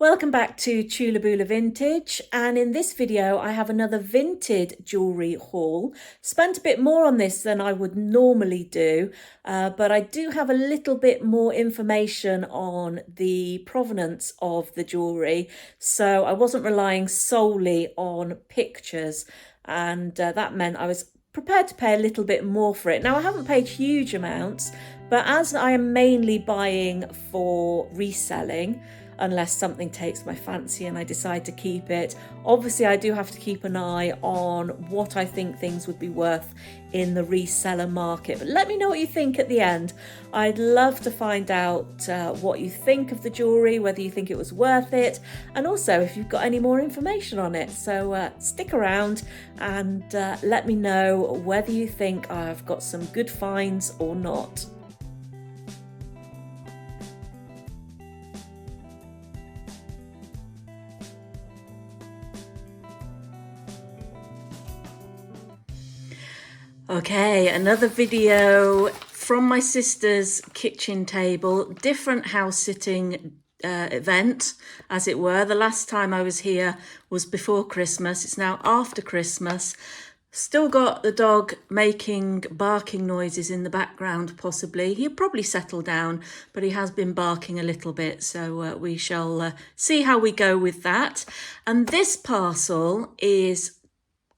Welcome back to Chulabula Vintage, and in this video I have another Vinted jewellery haul. Spent a bit more on this than I would normally do, but I do have a little bit more information on the provenance of the jewellery, so I wasn't relying solely on pictures, and that meant I was prepared to pay a little bit more for it. Now, I haven't paid huge amounts, but as I am mainly buying for reselling, unless something takes my fancy and I decide to keep it. Obviously, I do have to keep an eye on what I think things would be worth in the reseller market. But let me know what you think at the end. I'd love to find out what you think of the jewellery, whether you think it was worth it, and also if you've got any more information on it. So stick around and let me know whether you think I've got some good finds or not. Okay, another video from my sister's kitchen table, different house sitting event, as it were. The last time I was here was before Christmas. It's now after Christmas. Still got the dog making barking noises in the background, possibly. He'll probably settle down, but he has been barking a little bit, so we shall see how we go with that. And this parcel is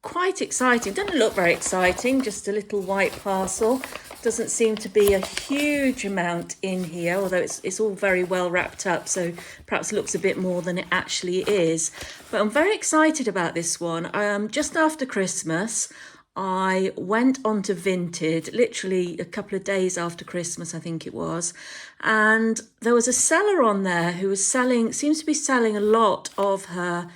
quite exciting. Doesn't look very exciting, just a little white parcel. Doesn't seem to be a huge amount in here, although it's all very well wrapped up, so perhaps looks a bit more than it actually is. But I'm very excited about this one. Just after Christmas, I went onto Vinted, literally a couple of days after Christmas, I think it was, and there was a seller on there who was seems to be selling a lot of her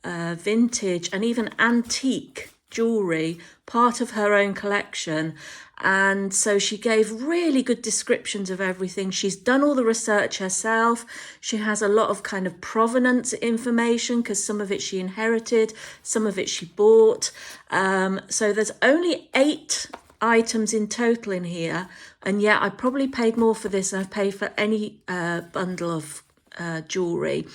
vintage and even antique jewellery, part of her own collection. And so she gave really good descriptions of everything. She's done all the research herself. She has a lot of kind of provenance information because some of it she inherited, some of it she bought. So there's only 8 items in total in here, and yet I probably paid more for this than I've paid for any bundle of jewellery.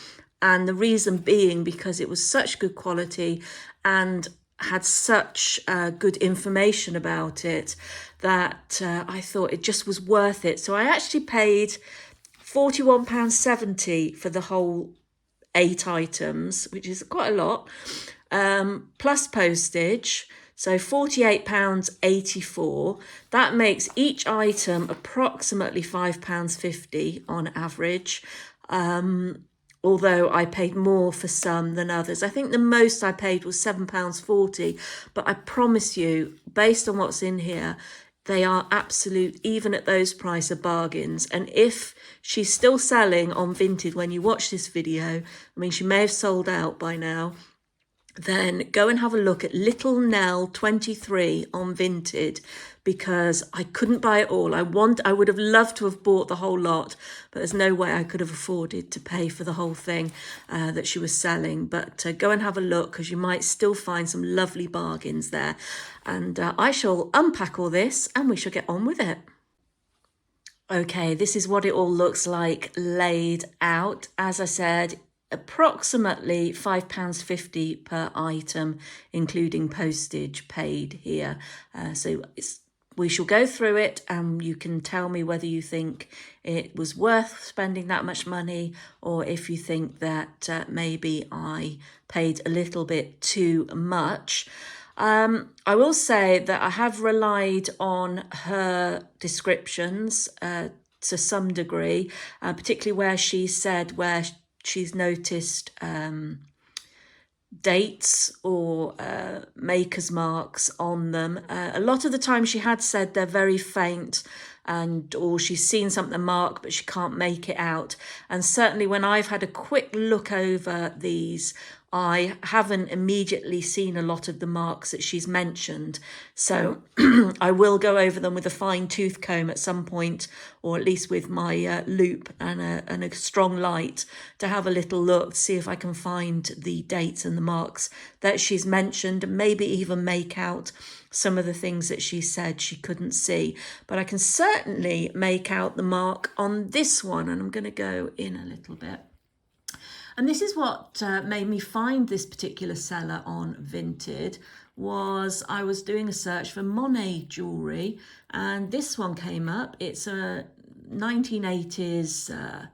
And the reason being because it was such good quality and had such good information about it that I thought it just was worth it. So I actually paid £41.70 for the whole 8 items, which is quite a lot, plus postage. So £48.84. That makes each item approximately £5.50 on average. Although I paid more for some than others. I think the most I paid was £7.40, but I promise you, based on what's in here, they are absolute, even at those prices, bargains. And if she's still selling on Vinted when you watch this video, I mean, she may have sold out by now, then go and have a look at Little Nell 23 on Vinted, because I couldn't buy it all. I would have loved to have bought the whole lot, but there's no way I could have afforded to pay for the whole thing that she was selling. But go and have a look, because you might still find some lovely bargains there. And I shall unpack all this and we shall get on with it. Okay, this is what it all looks like laid out. As I said, approximately £5.50 per item, including postage paid here. We shall go through it and you can tell me whether you think it was worth spending that much money, or if you think that maybe I paid a little bit too much. I will say that I have relied on her descriptions to some degree, particularly where she said where she's noticed dates or maker's marks on them. A lot of the time she had said they're very faint, or she's seen something marked but she can't make it out. And certainly when I've had a quick look over these, I haven't immediately seen a lot of the marks that she's mentioned. So I will go over them with a fine tooth comb at some point, or at least with my loop and a strong light, to have a little look, see if I can find the dates and the marks that she's mentioned, and maybe even make out some of the things that she said she couldn't see. But I can certainly make out the mark on this one, and I'm going to go in a little bit. And this is what made me find this particular seller on Vinted. Was I was doing a search for Monet jewellery, and this one came up. It's a 1980s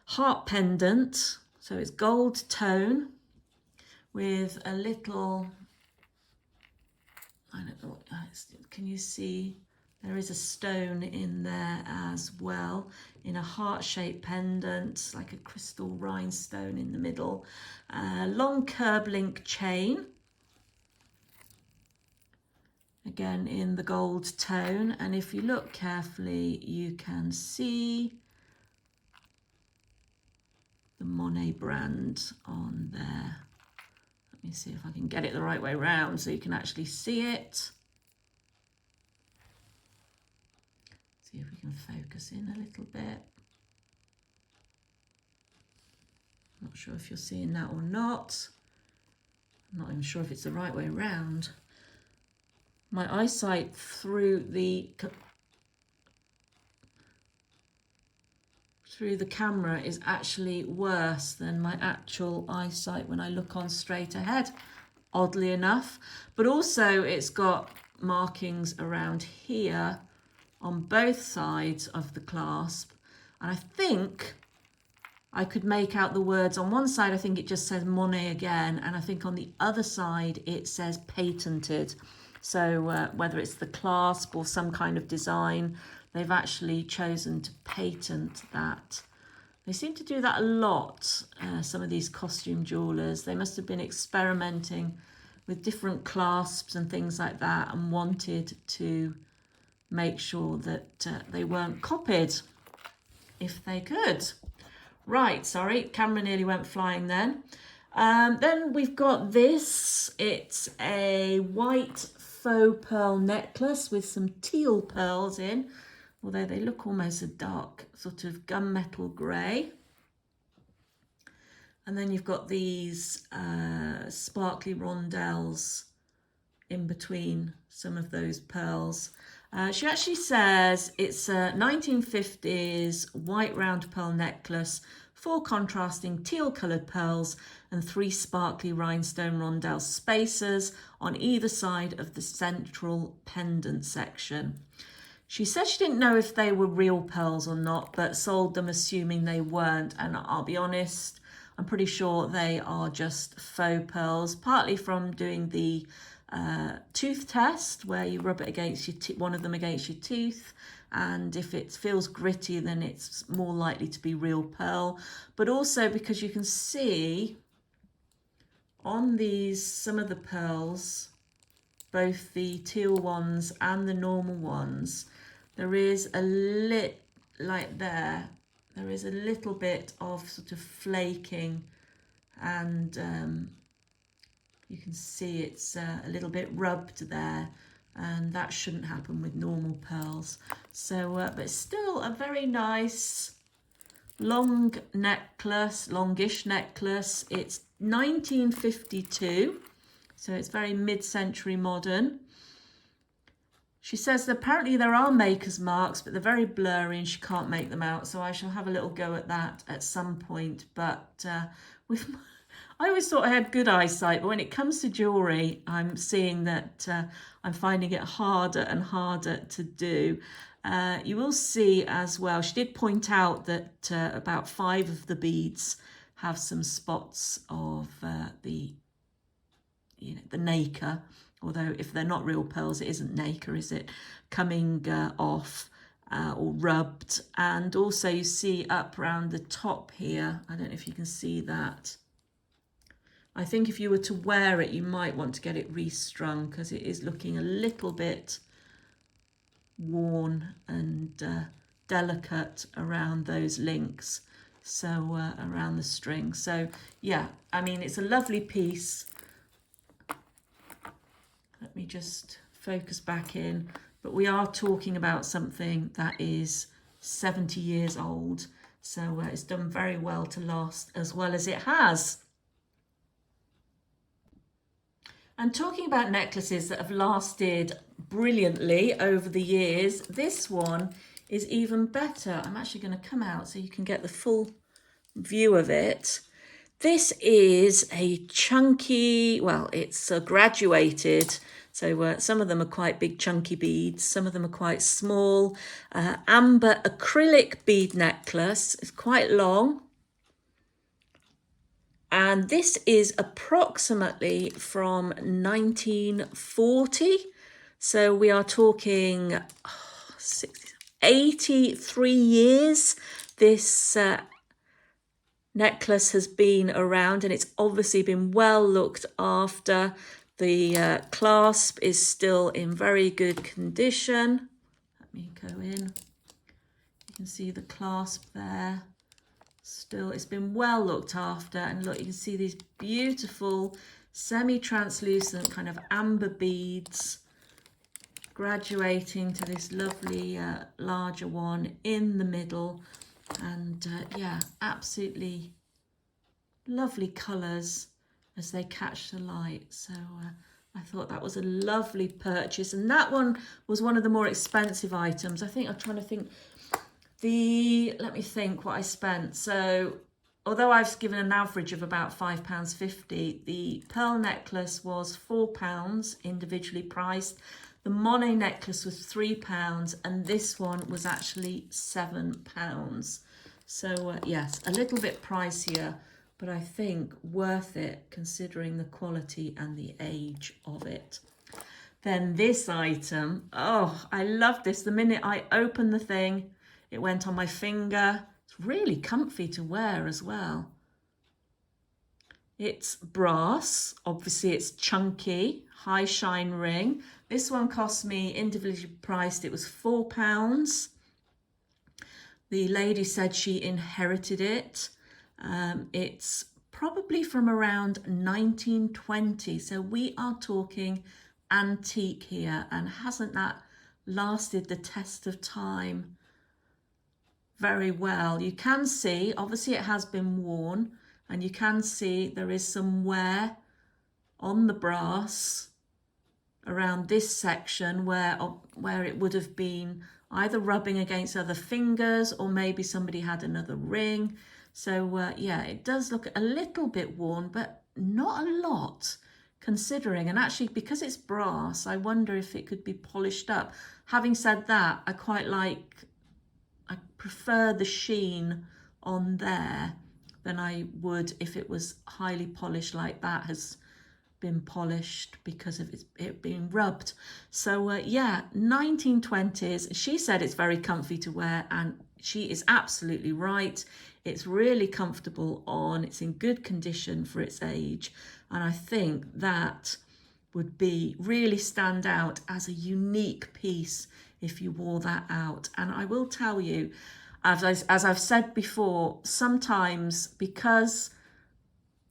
heart pendant, so it's gold tone with a little, I don't know what, can you see? There is a stone in there as well, in a heart-shaped pendant, like a crystal rhinestone in the middle. Long curb link chain, again in the gold tone. And if you look carefully, you can see the Monet brand on there. Let me see if I can get it the right way round so you can actually see it. See if we can focus in a little bit. I'm not sure if you're seeing that or not. I'm not even sure if it's the right way round. My eyesight through the camera is actually worse than my actual eyesight when I look on straight ahead, oddly enough. But also it's got markings around here on both sides of the clasp, and I think I could make out the words. On one side I think it just says Monet again, and I think on the other side it says patented. So whether it's the clasp or some kind of design, they've actually chosen to patent that. They seem to do that a lot, some of these costume jewellers. They must have been experimenting with different clasps and things like that and wanted to make sure that they weren't copied if they could. Right, sorry, camera nearly went flying then. Then we've got this. It's a white faux pearl necklace with some teal pearls in, although they look almost a dark sort of gunmetal grey. And then you've got these sparkly rondelles in between some of those pearls. She actually says it's a 1950s white round pearl necklace, 4 contrasting teal coloured pearls and 3 sparkly rhinestone rondelle spacers on either side of the central pendant section. She said she didn't know if they were real pearls or not, but sold them assuming they weren't. And I'll be honest, I'm pretty sure they are just faux pearls, partly from doing the tooth test where you rub it against your one of them against your tooth, and if it feels gritty then it's more likely to be real pearl. But also because you can see on these, some of the pearls, both the teal ones and the normal ones, there is a there is a little bit of sort of flaking, and you can see it's a little bit rubbed there, and that shouldn't happen with normal pearls. So, but still a very nice long necklace, longish necklace. It's 1952, so it's very mid-century modern. She says that apparently there are maker's marks, but they're very blurry and she can't make them out. So I shall have a little go at that at some point. But I always thought I had good eyesight, but when it comes to jewellery, I'm seeing that I'm finding it harder and harder to do. You will see as well, she did point out that about 5 of the beads have some spots of the nacre, although if they're not real pearls, it isn't nacre, is it? Coming off or rubbed. And also you see up around the top here, I don't know if you can see that. I think if you were to wear it, you might want to get it restrung because it is looking a little bit worn and delicate around those links, so around the string. So yeah, I mean, it's a lovely piece. Let me just focus back in, but we are talking about something that is 70 years old, so it's done very well to last as well as it has. And talking about necklaces that have lasted brilliantly over the years, this one is even better. I'm actually going to come out so you can get the full view of it. This is a chunky, well, it's graduated. So some of them are quite big chunky beads. Some of them are quite small. Amber acrylic bead necklace. It's quite long. And this is approximately from 1940. So we are talking 83 years this necklace has been around, and it's obviously been well looked after. The clasp is still in very good condition. Let me go in. You can see the clasp there. Still, it's been well looked after, and look, you can see these beautiful semi-translucent kind of amber beads graduating to this lovely larger one in the middle. And yeah, absolutely lovely colours as they catch the light. So I thought that was a lovely purchase, and that one was one of the more expensive items. I think I'm trying to think let me think what I spent. So although I've given an average of about £5.50, the pearl necklace was £4 individually priced. The Monet necklace was £3, and this one was actually £7. So yes, a little bit pricier, but I think worth it considering the quality and the age of it. Then this item, oh, I love this. The minute I opened the thing, it went on my finger. It's really comfy to wear as well. It's brass, obviously it's chunky, high shine ring. This one cost me individually priced, it was £4. The lady said she inherited it. It's probably from around 1920. So we are talking antique here, and hasn't that lasted the test of time very well? You can see, obviously it has been worn, and you can see there is some wear on the brass around this section where it would have been either rubbing against other fingers, or maybe somebody had another ring. So yeah, it does look a little bit worn, but not a lot considering. And actually, because it's brass, I wonder if it could be polished up. Having said that, I prefer the sheen on there than I would if it was highly polished like that has been polished because of it being rubbed. So yeah, 1920s. She said it's very comfy to wear, and she is absolutely right. It's really comfortable on. It's in good condition for its age, and I think that would really stand out as a unique piece if you wore that out. And I will tell you, as I've said before, sometimes because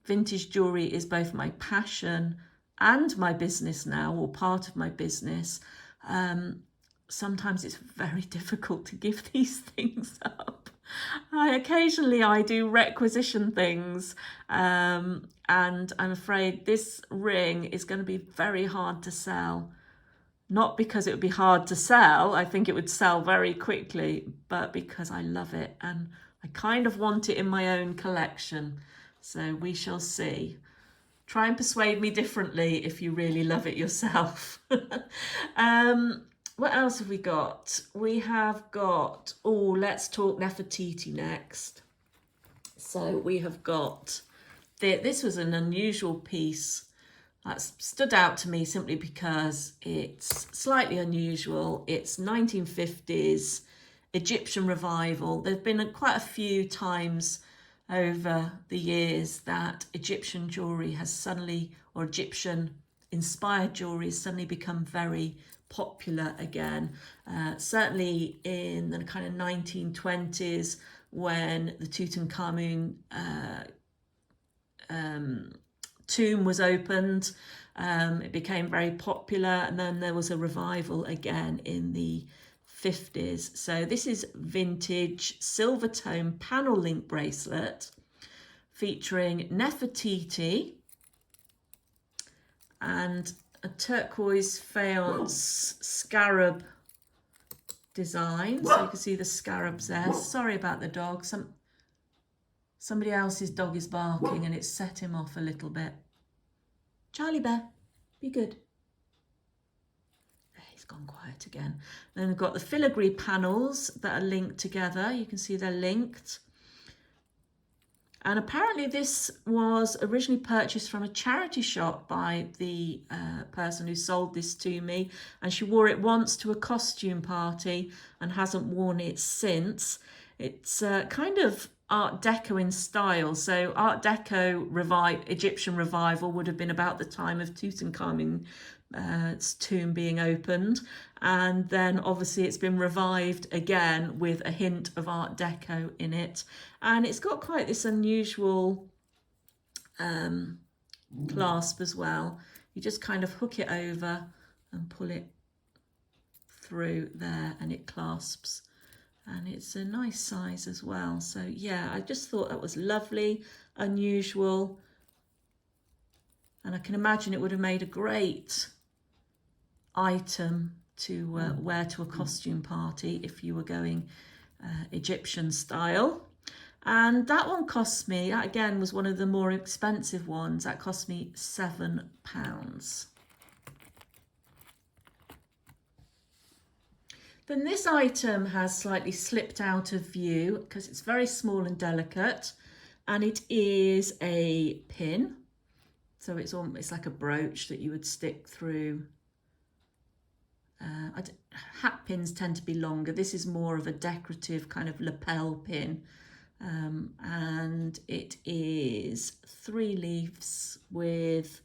vintage jewellery is both my passion and my business now, or part of my business, sometimes it's very difficult to give these things up. Occasionally I do requisition things, and I'm afraid this ring is going to be very hard to sell. Not because it would be hard to sell, I think it would sell very quickly, but because I love it and I kind of want it in my own collection. So we shall see. Try and persuade me differently if you really love it yourself. What else have we got? We have got, let's talk Nefertiti next. So we have got, this was an unusual piece that stood out to me simply because it's slightly unusual. It's 1950s Egyptian revival. There've been quite a few times over the years that Egyptian jewellery has suddenly, or Egyptian inspired jewellery has suddenly become very popular again. Certainly in the kind of 1920s when the Tutankhamun tomb was opened, it became very popular, and then there was a revival again in the 50s. So this is vintage silver tone panel link bracelet featuring Nefertiti and a turquoise faience scarab design. So you can see the scarabs there. Sorry about the dog. Somebody else's dog is barking and it's set him off a little bit. Charlie Bear, be good. He's gone quiet again. Then we've got the filigree panels that are linked together. You can see they're linked. And apparently this was originally purchased from a charity shop by the person who sold this to me. And she wore it once to a costume party and hasn't worn it since. It's kind of Art Deco in style. So Art Deco Egyptian revival would have been about the time of Tutankhamun's tomb being opened, and then obviously it's been revived again with a hint of Art Deco in it, and it's got quite this unusual clasp as well. You just kind of hook it over and pull it through there and it clasps, and it's a nice size as well. So yeah, I just thought that was lovely, unusual, and I can imagine it would have made a great item to wear to a costume party if you were going Egyptian style. And that one cost me, that again was one of the more expensive ones, that cost me £7. Then this item has slightly slipped out of view because it's very small and delicate, and it is a pin. So it's like a brooch that you would stick through. Hat pins tend to be longer. This is more of a decorative kind of lapel pin. And it is 3 leaves with,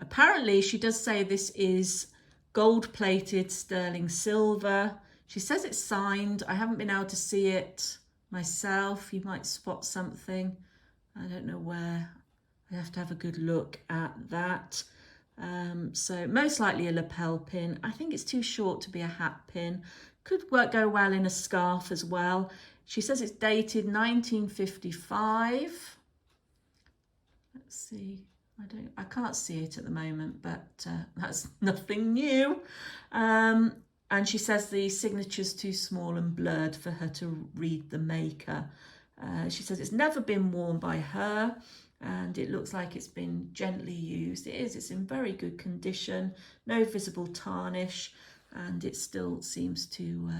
apparently she does say this is gold plated sterling silver. She says it's signed. I haven't been able to see it myself. You might spot something. I don't know where. I have to have a good look at that. So most likely a lapel pin. I think it's too short to be a hat pin. Could go well in a scarf as well. She says it's dated 1955. Let's see. I can't see it at the moment, but that's nothing new. And she says the signature's too small and blurred for her to read the maker. She says it's never been worn by her, and it looks like it's been gently used. It's in very good condition, no visible tarnish, and it still seems to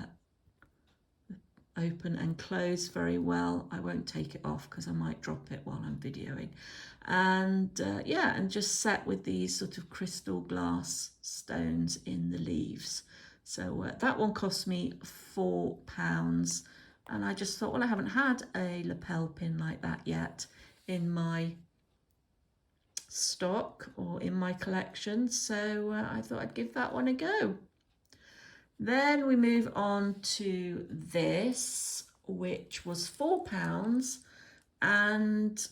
open and close very well. I won't take it off because I might drop it while I'm videoing. And yeah, and just set with these sort of crystal glass stones in the leaves. So that one cost me £4. And I just thought, well, I haven't had a lapel pin like that yet in my stock or in my collection, so I thought I'd give that one a go. Then we move on to this, which was £4, and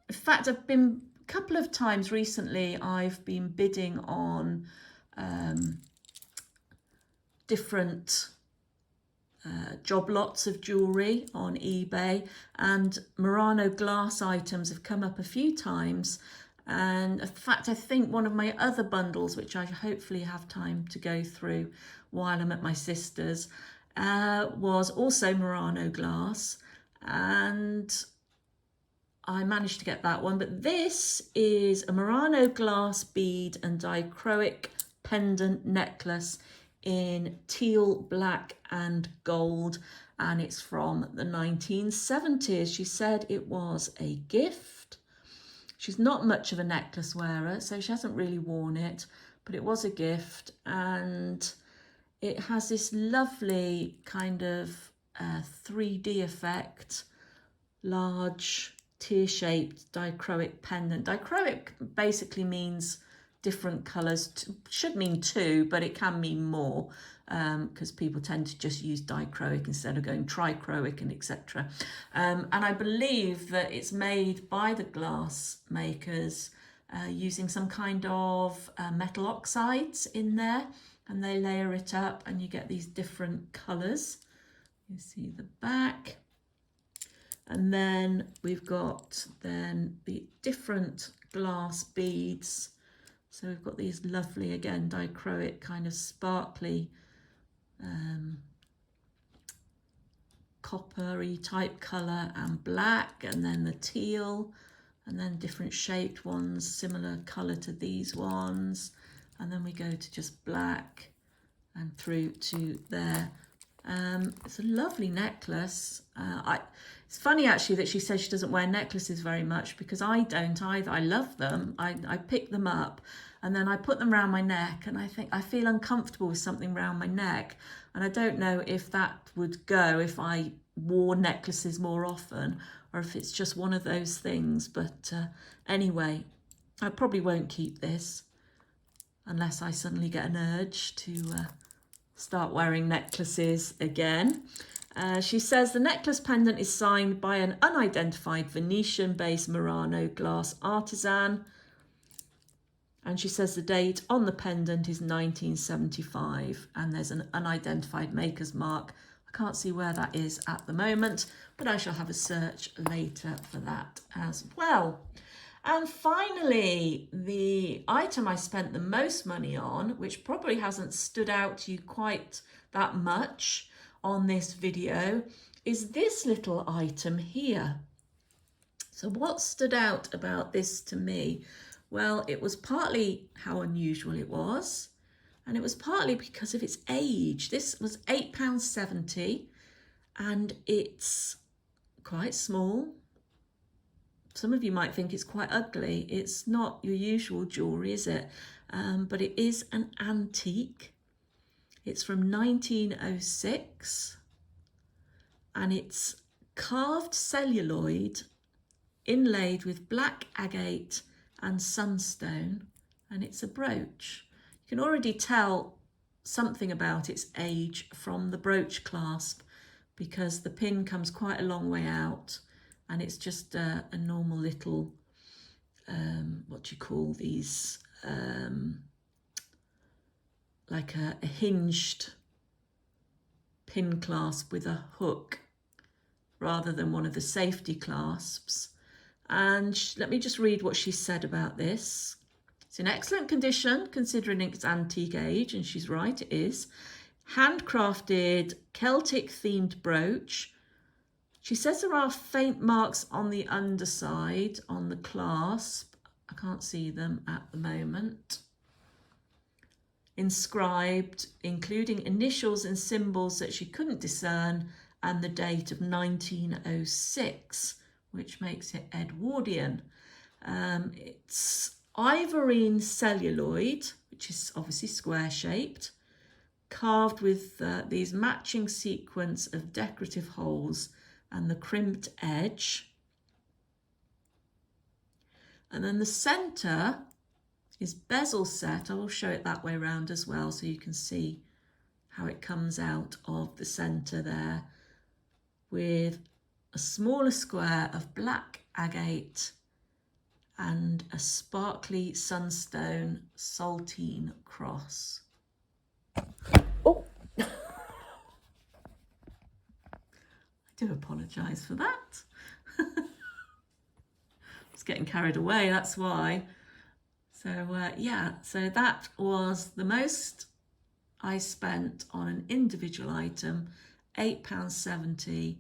in fact I've been a couple of times recently, I've been bidding on different job lots of jewellery on eBay, and Murano glass items have come up a few times. And in fact, I think one of my other bundles, which I hopefully have time to go through while I'm at my sister's, was also Murano glass, and I managed to get that one. But this is a Murano glass bead and dichroic pendant necklace in teal, black and gold, and it's from the 1970s. She said it was a gift. She's not much of a necklace wearer, so she hasn't really worn it, but it was a gift, and it has this lovely kind of 3D effect, large tear-shaped dichroic pendant. Dichroic basically means different colours, should mean 2, but it can mean more, because people tend to just use dichroic instead of going trichroic and etc. And I believe that it's made by the glass makers using some kind of metal oxides in there, and they layer it up and you get these different colours. You see the back, and then we've got then the different glass beads. So we've got these lovely, again, dichroic kind of sparkly coppery type colour and black, and then the teal, and then different shaped ones, similar colour to these ones. And then we go to just black and through to there. It's a lovely necklace. It's funny actually that she says she doesn't wear necklaces very much, because I don't either. I love them. I pick them up and then I put them around my neck, and I think I feel uncomfortable with something around my neck, and I don't know if that would go if I wore necklaces more often, or if it's just one of those things. But anyway, I probably won't keep this unless I suddenly get an urge to start wearing necklaces again. She says the necklace pendant is signed by an unidentified Venetian-based Murano glass artisan. And she says the date on the pendant is 1975, and there's an unidentified maker's mark. I can't see where that is at the moment, but I shall have a search later for that as well. And finally, the item I spent the most money on, which probably hasn't stood out to you quite that much on this video, is this little item here. So what stood out about this to me? Well, it was partly how unusual it was, and it was partly because of its age. This was £8.70, and it's quite small. Some of you might think it's quite ugly. It's not your usual jewellery, is it? But it is an antique. It's from 1906, and it's carved celluloid inlaid with black agate and sunstone, and it's a brooch. You can already tell something about its age from the brooch clasp, because the pin comes quite a long way out, and it's just a normal little, what do you call these, like a hinged pin clasp with a hook rather than one of the safety clasps. And let me just read what she said about this. It's in excellent condition considering its antique age, and she's right, it is. Handcrafted Celtic themed brooch. She says there are faint marks on the underside on the clasp. I can't see them at the moment. Inscribed, including initials and symbols that she couldn't discern, and the date of 1906. Which makes it Edwardian. It's ivorine celluloid, which is obviously square shaped, carved with these matching sequence of decorative holes and the crimped edge. And then the centre is bezel set. I will show it that way around as well, so you can see how it comes out of the centre there, with a smaller square of black agate and a sparkly sunstone saltine cross. Oh, I do apologise for that. I was getting carried away, that's why. So yeah, so that was the most I spent on an individual item, £8.70.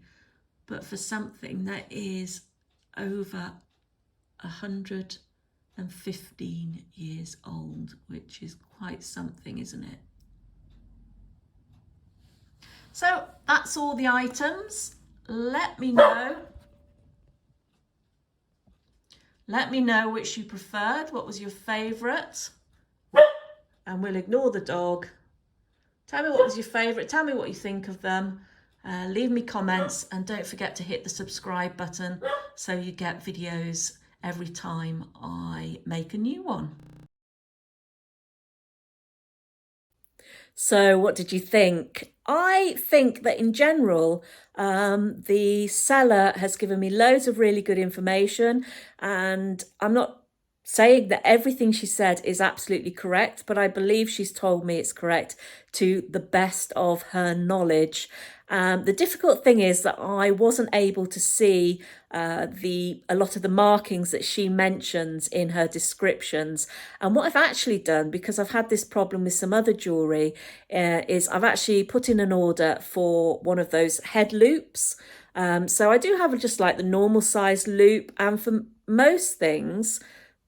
But for something that is over 115 years old, which is quite something, isn't it? So that's all the items. Let me know which you preferred. What was your favourite? And we'll ignore the dog. Tell me what was your favourite. Tell me what you think of them. Leave me comments, and don't forget to hit the subscribe button so you get videos every time I make a new one. So what did you think? I think that in general, the seller has given me loads of really good information, and I'm not saying that everything she said is absolutely correct, but I believe she's told me it's correct to the best of her knowledge. The difficult thing is that I wasn't able to see a lot of the markings that she mentions in her descriptions. And what I've actually done, because I've had this problem with some other jewellery, is I've actually put in an order for one of those head loops. So I do have just like the normal size loop, and for most things,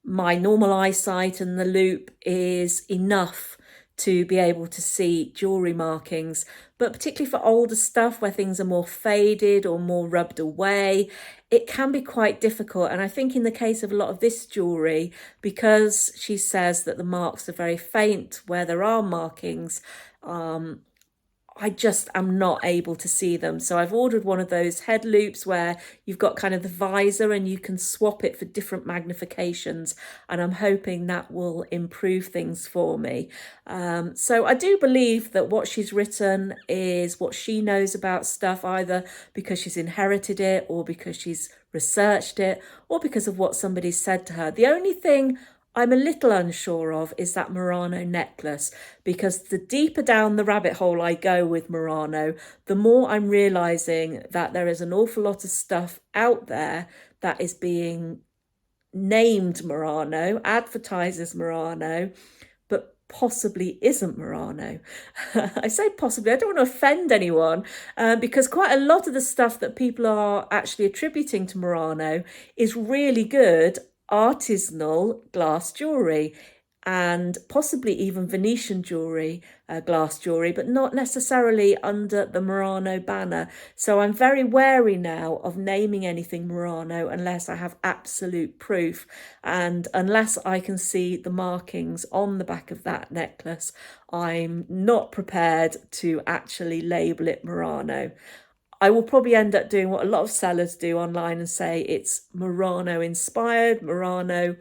my normal eyesight and the loop is enough to be able to see jewellery markings. But particularly for older stuff where things are more faded or more rubbed away, it can be quite difficult. And I think in the case of a lot of this jewellery, because she says that the marks are very faint where there are markings, I just am not able to see them. So I've ordered one of those head loops where you've got kind of the visor and you can swap it for different magnifications. And I'm hoping that will improve things for me. So I do believe that what she's written is what she knows about stuff, either because she's inherited it or because she's researched it or because of what somebody said to her. The only thing I'm a little unsure of is that Murano necklace, because the deeper down the rabbit hole I go with Murano, the more I'm realising that there is an awful lot of stuff out there that is being named Murano, advertised as Murano, but possibly isn't Murano. I say possibly, I don't want to offend anyone, because quite a lot of the stuff that people are actually attributing to Murano is really good artisanal glass jewellery, and possibly even Venetian jewellery, glass jewellery, but not necessarily under the Murano banner. So I'm very wary now of naming anything Murano unless I have absolute proof, and unless I can see the markings on the back of that necklace, I'm not prepared to actually label it Murano. I will probably end up doing what a lot of sellers do online and say it's Murano inspired, Murano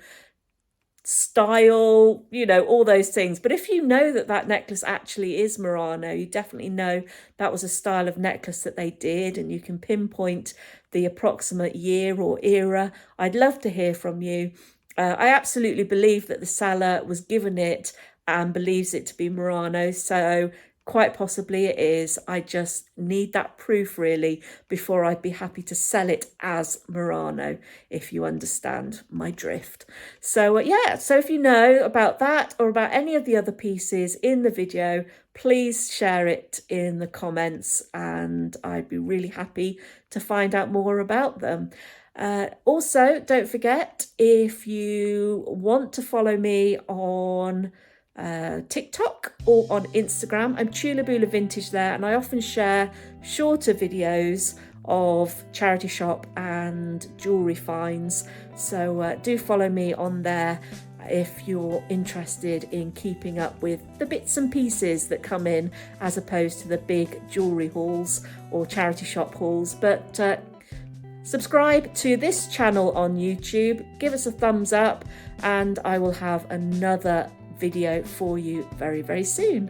style, you know, all those things. But if you know that that necklace actually is Murano, you definitely know that was a style of necklace that they did, and you can pinpoint the approximate year or era. I'd love to hear from you. I absolutely believe that the seller was given it and believes it to be Murano, so quite possibly it is. I just need that proof really before I'd be happy to sell it as Murano, if you understand my drift. So yeah, so if you know about that or about any of the other pieces in the video, please share it in the comments and I'd be really happy to find out more about them. Also, don't forget, if you want to follow me on TikTok or on Instagram, I'm Chulabula Vintage there, and I often share shorter videos of charity shop and jewellery finds. So do follow me on there if you're interested in keeping up with the bits and pieces that come in, as opposed to the big jewellery hauls or charity shop hauls. But subscribe to this channel on YouTube, give us a thumbs up, and I will have another video for you very, very soon.